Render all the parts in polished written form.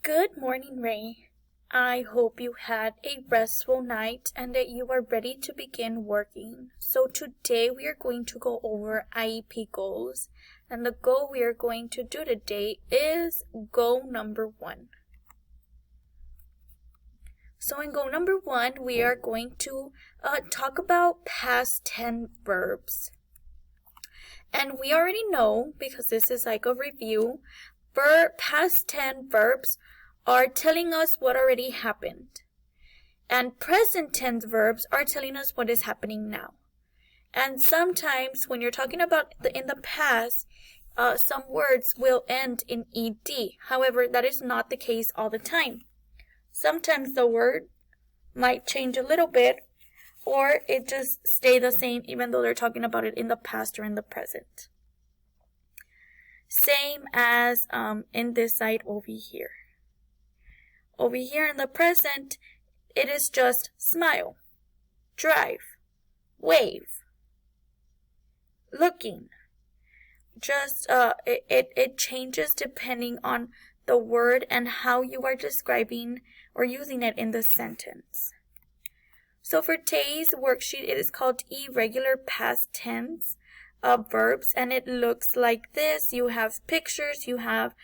Good morning, Ray. I hope you had a restful night and that you are ready to begin working. So today we are going to go over IEP goals, and the goal we are going to do today is goal number 1. So in goal number 1, we are going to talk about past tense verbs. And we already know, because this is like a review, past tense verbs are telling us what already happened. And present tense verbs are telling us what is happening now. And sometimes when you're talking about in the past, some words will end in ed. However, that is not the case all the time. Sometimes the word might change a little bit, or it just stay the same even though they're talking about it in the past or in the present. Same as in this side over here. Over here in the present, it is just smile, drive, wave, looking. Just it changes depending on the word and how you are describing or using it in the sentence. So for today's worksheet, it is called irregular past tense verbs, and it looks like this. You have pictures, you have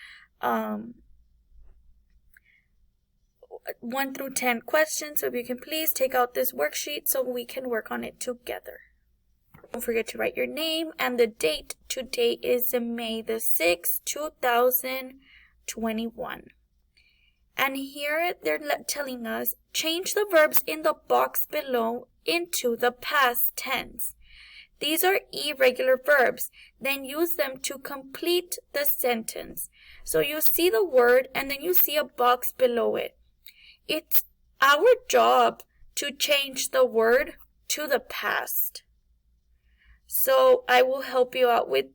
1 through 10 questions. So if you can please take out this worksheet so we can work on it together. Don't forget to write your name and the date. Today is May the 6th, 2021. And here they're telling us, change the verbs in the box below into the past tense. These are irregular verbs. Then use them to complete the sentence. So you see the word and then you see a box below it. It's our job to change the word to the past. So I will help you out with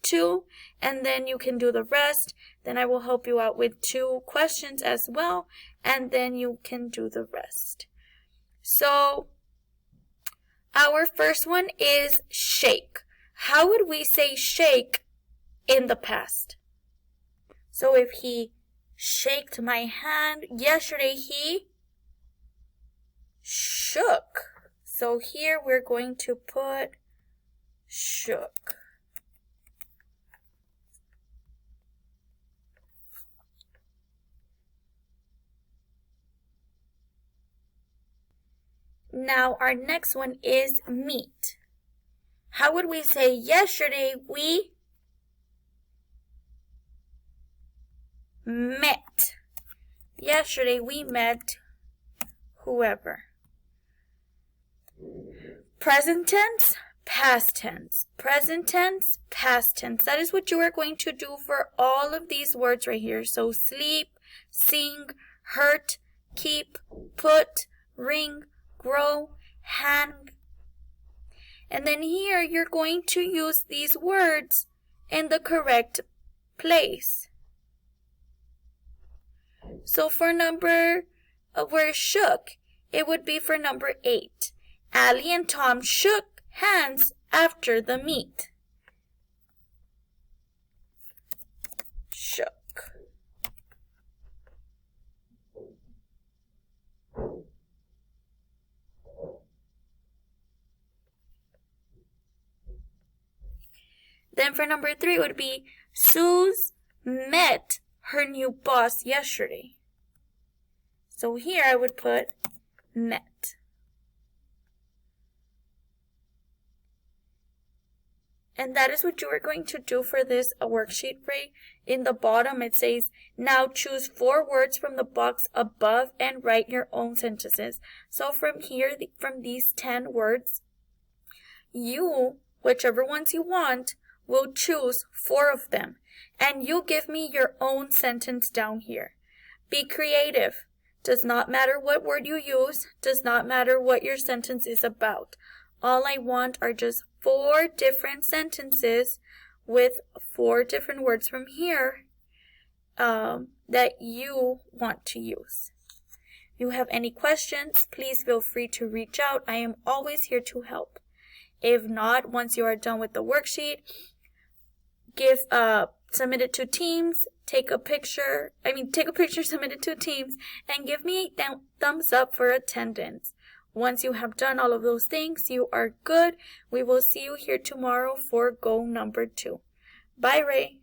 2, and then you can do the rest. Then I will help you out with 2 questions as well, and then you can do the rest. So our first one is shake. How would we say shake in the past? So if he shaked my hand yesterday, he shook. So here we're going to put shook. Now our next one is meet. How would we say yesterday we met? Yesterday we met whoever. Present tense, past tense. Present tense, past tense. That is what you are going to do for all of these words right here. So sleep, sing, hurt, keep, put, ring, grow, hang. And then here you're going to use these words in the correct place. So for where shook, it would be for number 8. Allie and Tom shook hands after the meet. Shook. Then for number 3, it would be Suze met her new boss yesterday. So here I would put met. And that is what you are going to do for this worksheet, Ray. In the bottom it says, now choose 4 words from the box above and write your own sentences. So from here, from these 10 words, you, whichever ones you want, will choose 4 of them. And you give me your own sentence down here. Be creative. Does not matter what word you use. Does not matter what your sentence is about. All I want are just 4 different sentences with 4 different words from here that you want to use. If you have any questions, please feel free to reach out. I am always here to help. If not, once you are done with the worksheet, submit it to Teams, take a picture, submit it to Teams, and give me a thumbs up for attendance. Once you have done all of those things, you are good. We will see you here tomorrow for goal number 2. Bye, Ray.